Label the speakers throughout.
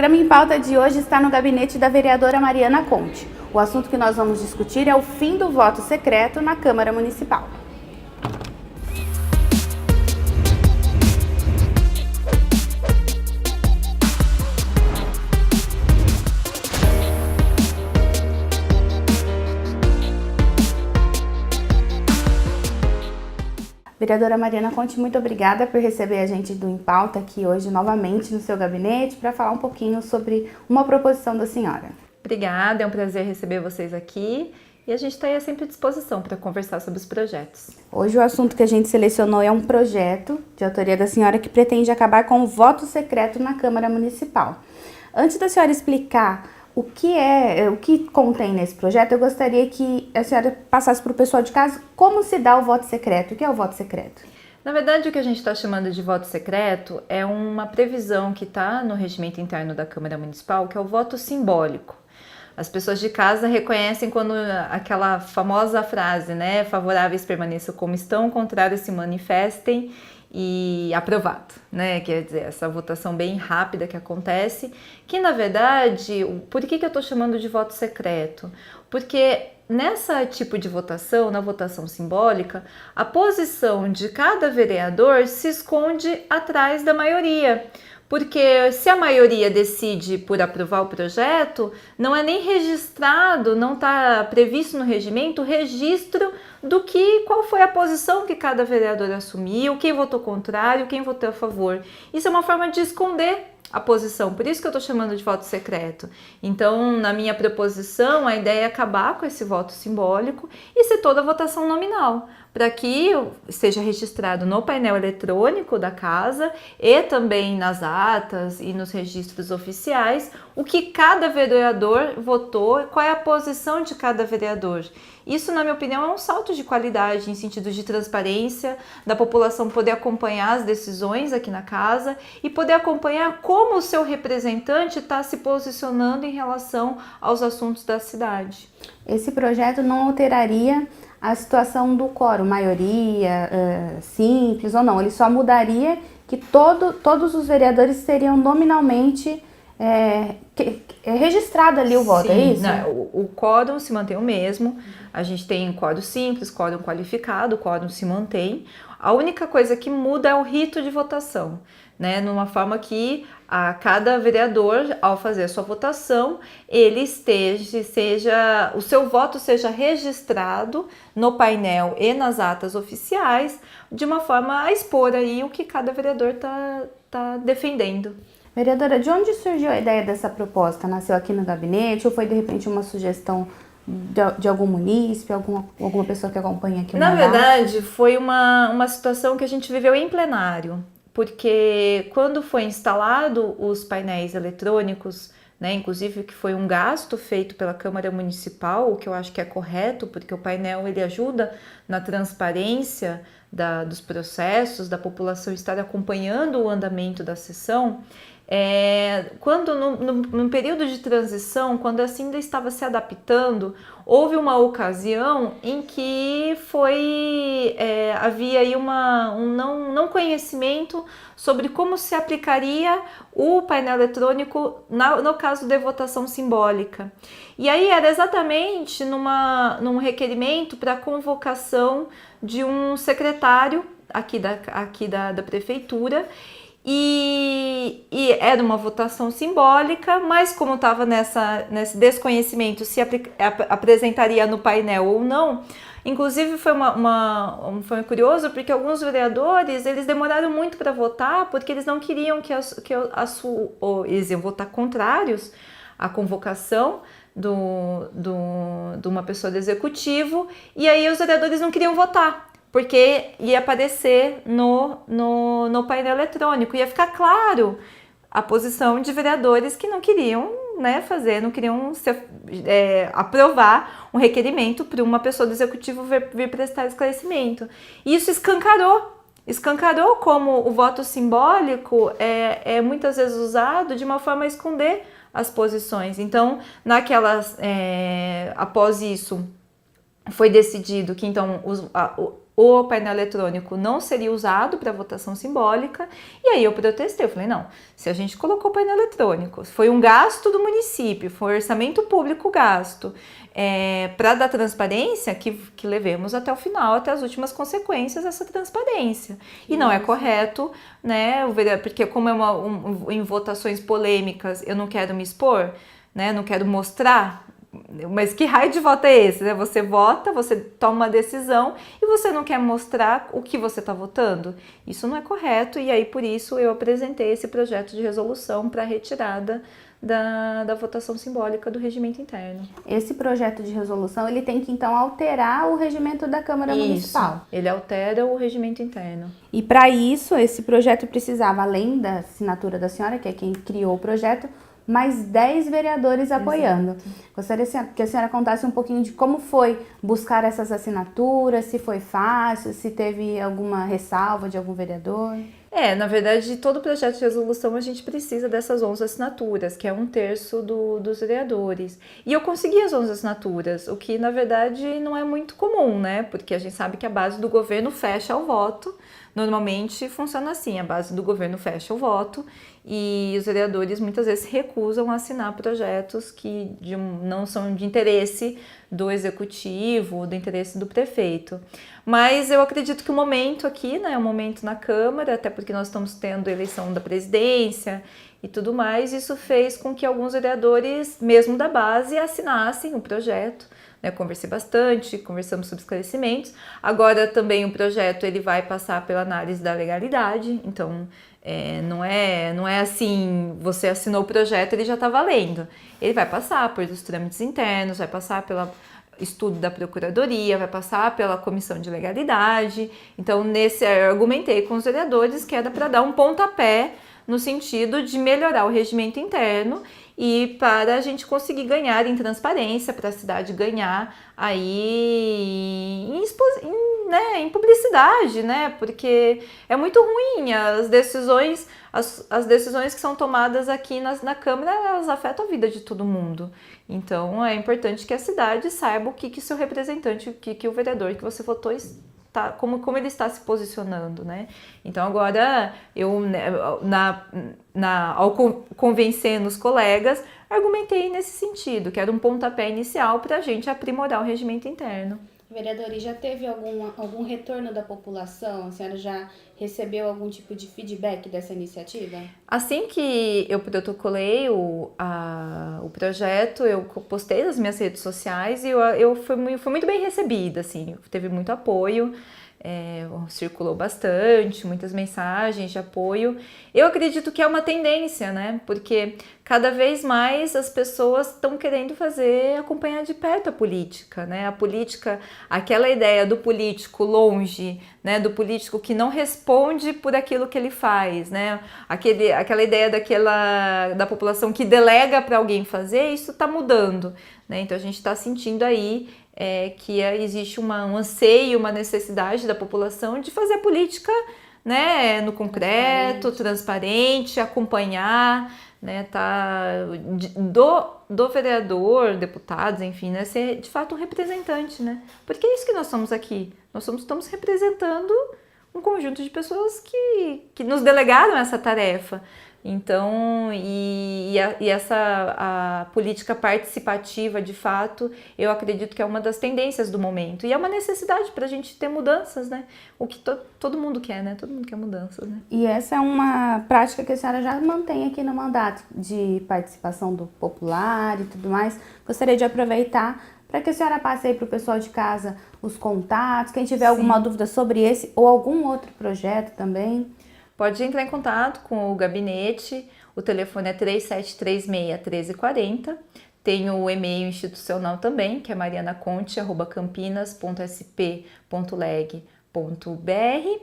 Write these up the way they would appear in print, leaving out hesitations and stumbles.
Speaker 1: Programa em pauta de hoje está no gabinete da vereadora Mariana Conte. O assunto que nós vamos discutir é o fim do voto secreto na Câmara Municipal. Vereadora Mariana Conte, muito obrigada por receber a gente do Em Pauta aqui hoje novamente no seu gabinete para falar um pouquinho sobre uma proposição da senhora.
Speaker 2: Obrigada, é um prazer receber vocês aqui e a gente está aí sempre à disposição para conversar sobre os projetos.
Speaker 1: Hoje o assunto que a gente selecionou é um projeto de autoria da senhora que pretende acabar com o voto secreto na Câmara Municipal. Antes da senhora explicar o que contém nesse projeto, eu gostaria que a senhora passasse para o pessoal de casa como se dá o voto secreto. O que é o voto secreto?
Speaker 2: Na verdade, o que a gente está chamando de voto secreto é uma previsão que está no regimento interno da Câmara Municipal, que é o voto simbólico. As pessoas de casa reconhecem quando aquela famosa frase, né, favoráveis permaneçam como estão, contrários se manifestem, e aprovado, né? Quer dizer, essa votação bem rápida que acontece, que na verdade, por que eu estou chamando de voto secreto? Porque nessa tipo de votação, na votação simbólica, a posição de cada vereador se esconde atrás da maioria. Porque se a maioria decide por aprovar o projeto, não é nem registrado, não está previsto no regimento o registro qual foi a posição que cada vereador assumiu, quem votou contrário, quem votou a favor. Isso é uma forma de esconder a posição, por isso que eu estou chamando de voto secreto. Então, na minha proposição, a ideia é acabar com esse voto simbólico e ser toda votação nominal, para que seja registrado no painel eletrônico da casa e também nas atas e nos registros oficiais o que cada vereador votou, qual é a posição de cada vereador. Isso, na minha opinião, é um salto de qualidade em sentido de transparência, da população poder acompanhar as decisões aqui na casa e poder acompanhar como o seu representante está se posicionando em relação aos assuntos da cidade.
Speaker 1: Esse projeto não alteraria a situação do quórum, maioria, simples ou não. Ele só mudaria que todos os vereadores seriam nominalmente registrado ali o voto,
Speaker 2: Sim,
Speaker 1: é isso?
Speaker 2: Não, o quórum se mantém o mesmo, a gente tem quórum simples, quórum qualificado, o quórum se mantém. A única coisa que muda é o rito de votação, né? Numa forma que cada vereador, ao fazer a sua votação, o seu voto seja registrado no painel e nas atas oficiais, de uma forma a expor aí o que cada vereador tá defendendo.
Speaker 1: Vereadora, de onde surgiu a ideia dessa proposta? Nasceu aqui no gabinete ou foi de repente uma sugestão de algum munícipe, alguma pessoa que acompanha aqui o
Speaker 2: Na
Speaker 1: mandato?
Speaker 2: verdade, foi uma situação que a gente viveu em plenário, porque quando foi instalado os painéis eletrônicos, né, inclusive que foi um gasto feito pela Câmara Municipal, o que eu acho que é correto, porque o painel ele ajuda na transparência dos processos, da população estar acompanhando o andamento da sessão. Quando no período de transição, quando assim ainda estava se adaptando, houve uma ocasião em que havia aí um não conhecimento sobre como se aplicaria o painel eletrônico no caso de votação simbólica. E aí era exatamente num requerimento para convocação de um secretário aqui da prefeitura. E era uma votação simbólica, mas como estava nesse desconhecimento se apresentaria no painel ou não, inclusive foi curioso porque alguns vereadores eles demoraram muito para votar porque eles não queriam eles iam votar contrários à convocação de uma pessoa do executivo, e aí os vereadores não queriam votar porque ia aparecer no painel eletrônico, ia ficar claro a posição de vereadores que não queriam, né, não queriam aprovar um requerimento para uma pessoa do executivo vir prestar esclarecimento. E isso escancarou como o voto simbólico é muitas vezes usado de uma forma a esconder as posições. Então, após isso, foi decidido que então o painel eletrônico não seria usado para votação simbólica, e aí eu protestei, eu falei, não, se a gente colocou o painel eletrônico, foi um gasto do município, foi um orçamento público gasto, para dar transparência, que levemos até o final, até as últimas consequências dessa transparência. E não é correto, né, porque como em votações polêmicas eu não quero me expor, né, não quero mostrar. Mas que raio de voto é esse, né? Você vota, você toma uma decisão e você não quer mostrar o que você está votando? Isso não é correto, e aí por isso eu apresentei esse projeto de resolução para retirada da votação simbólica do regimento interno.
Speaker 1: Esse projeto de resolução, ele tem que então alterar o regimento da Câmara Municipal.
Speaker 2: Ele altera o regimento interno.
Speaker 1: E para isso, esse projeto precisava, além da assinatura da senhora, que é quem criou o projeto, mais 10 vereadores apoiando. Gostaria que a senhora contasse um pouquinho de como foi buscar essas assinaturas, se foi fácil, se teve alguma ressalva de algum vereador.
Speaker 2: Na verdade, de todo projeto de resolução a gente precisa dessas 11 assinaturas, que é 1/3 dos vereadores. E eu consegui as 11 assinaturas, o que na verdade não é muito comum, né? Porque a gente sabe que a base do governo fecha o voto. Normalmente funciona assim, a base do governo fecha o voto e os vereadores muitas vezes recusam a assinar projetos que não são de interesse do executivo, do interesse do prefeito. Mas eu acredito que o momento aqui, né, é um momento na Câmara, até porque nós estamos tendo a eleição da presidência e tudo mais, isso fez com que alguns vereadores, mesmo da base, assinassem o projeto. Conversei bastante, conversamos sobre esclarecimentos. Agora também o projeto ele vai passar pela análise da legalidade, então não é assim, você assinou o projeto, ele já está valendo. Ele vai passar por os trâmites internos, vai passar pelo estudo da Procuradoria, vai passar pela Comissão de Legalidade. Então, eu argumentei com os vereadores que era para dar um pontapé no sentido de melhorar o regimento interno e para a gente conseguir ganhar em transparência, para a cidade ganhar aí em publicidade, né? Porque é muito ruim as decisões que são tomadas aqui na Câmara, elas afetam a vida de todo mundo. Então é importante que a cidade saiba o que seu representante, o que o vereador que você votou como ele está se posicionando, né? Então agora eu, ao convencer os colegas, argumentei nesse sentido, que era um pontapé inicial para a gente aprimorar o regimento interno.
Speaker 1: Vereador, e já teve algum retorno da população? A senhora já recebeu algum tipo de feedback dessa iniciativa?
Speaker 2: Assim que eu protocolei o projeto, eu postei nas minhas redes sociais e eu fui muito bem recebida, assim, teve muito apoio. Circulou bastante, muitas mensagens de apoio. Eu acredito que é uma tendência, né? Porque cada vez mais as pessoas estão querendo acompanhar de perto a política, né? A política, aquela ideia do político longe, né? Do político que não responde por aquilo que ele faz, né? Aquela ideia da população que delega para alguém fazer, isso está mudando, né? Então a gente está sentindo aí que existe um anseio, uma necessidade da população de fazer a política, né, no concreto, transparente, acompanhar, né, do vereador, deputados, enfim, né, ser de fato um representante, né, porque é isso que nós somos aqui, estamos representando um conjunto de pessoas que nos delegaram essa tarefa. Então, a política participativa, de fato, eu acredito que é uma das tendências do momento. E é uma necessidade para a gente ter mudanças, né? O que todo mundo quer, né? Todo mundo quer mudanças, né?
Speaker 1: E essa é uma prática que a senhora já mantém aqui no mandato, de participação do popular e tudo mais. Gostaria de aproveitar para que a senhora passe aí para o pessoal de casa os contatos, quem tiver alguma dúvida sobre esse ou algum outro projeto também.
Speaker 2: Pode entrar em contato com o gabinete, o telefone é 3736-1340, tem o e-mail institucional também, que é marianaconte@campinas.sp.leg.br,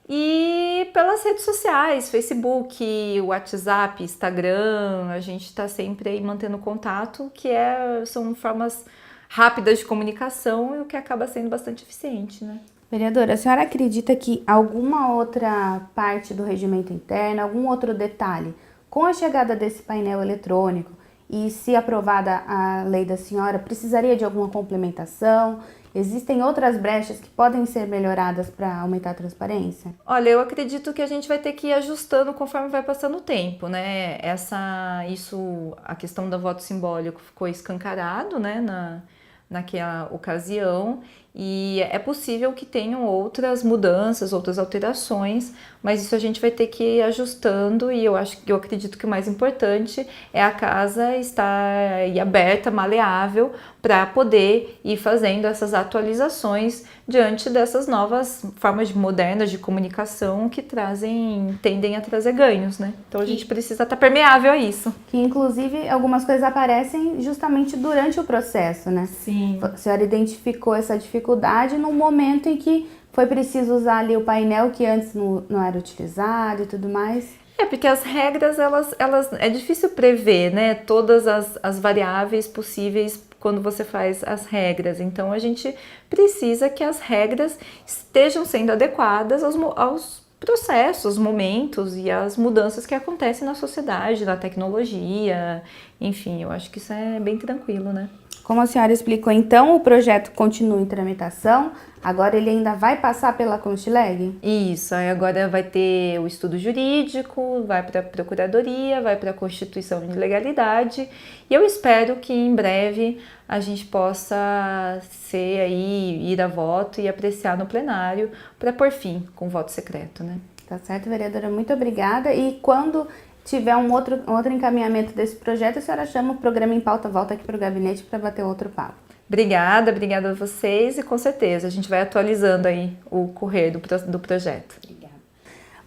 Speaker 2: e pelas redes sociais, Facebook, WhatsApp, Instagram, a gente está sempre aí mantendo contato, são formas rápidas de comunicação e o que acaba sendo bastante eficiente, né?
Speaker 1: Vereadora, a senhora acredita que alguma outra parte do regimento interno, algum outro detalhe, com a chegada desse painel eletrônico e se aprovada a lei da senhora, precisaria de alguma complementação? Existem outras brechas que podem ser melhoradas para aumentar a transparência?
Speaker 2: Olha, eu acredito que a gente vai ter que ir ajustando conforme vai passando o tempo, né? A questão do voto simbólico ficou escancarado, né, naquela ocasião, e é possível que tenham outras mudanças, outras alterações, mas isso a gente vai ter que ir ajustando, e eu acredito que o mais importante é a casa estar aí aberta, maleável, para poder ir fazendo essas atualizações diante dessas novas formas modernas de comunicação que tendem a trazer ganhos, né? Então a gente precisa estar permeável a isso.
Speaker 1: Que inclusive algumas coisas aparecem justamente durante o processo, né?
Speaker 2: Sim.
Speaker 1: A senhora identificou essa dificuldade no momento em que foi preciso usar ali o painel que antes não era utilizado e tudo mais.
Speaker 2: Porque as regras, elas é difícil prever, né? Todas as variáveis possíveis quando você faz as regras. Então, a gente precisa que as regras estejam sendo adequadas aos processos, aos momentos e às mudanças que acontecem na sociedade, na tecnologia. Enfim, eu acho que isso é bem tranquilo, né?
Speaker 1: Como a senhora explicou, então, o projeto continua em tramitação, agora ele ainda vai passar pela Constileg?
Speaker 2: Isso, aí agora vai ter o estudo jurídico, vai para a Procuradoria, vai para a Constituição de Legalidade, e eu espero que em breve a gente possa ir a voto e apreciar no plenário para pôr fim com o voto secreto, né?
Speaker 1: Tá certo, vereadora, muito obrigada. E quando tiver um outro encaminhamento desse projeto, a senhora chama o programa em pauta, volta aqui para o gabinete para bater outro papo.
Speaker 2: Obrigada a vocês e com certeza a gente vai atualizando aí o correr do projeto.
Speaker 1: Obrigada.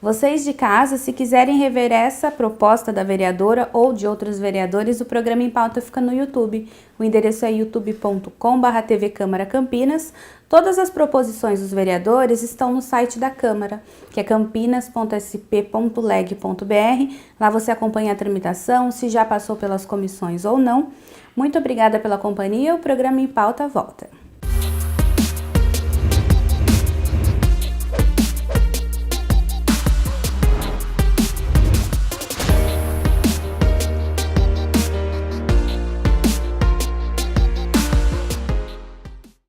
Speaker 1: Vocês de casa, se quiserem rever essa proposta da vereadora ou de outros vereadores, o programa em pauta fica no YouTube. O endereço é youtube.com/TV Câmara Campinas. Todas as proposições dos vereadores estão no site da Câmara, que é campinas.sp.leg.br. Lá você acompanha a tramitação, se já passou pelas comissões ou não. Muito obrigada pela companhia, o programa em pauta volta.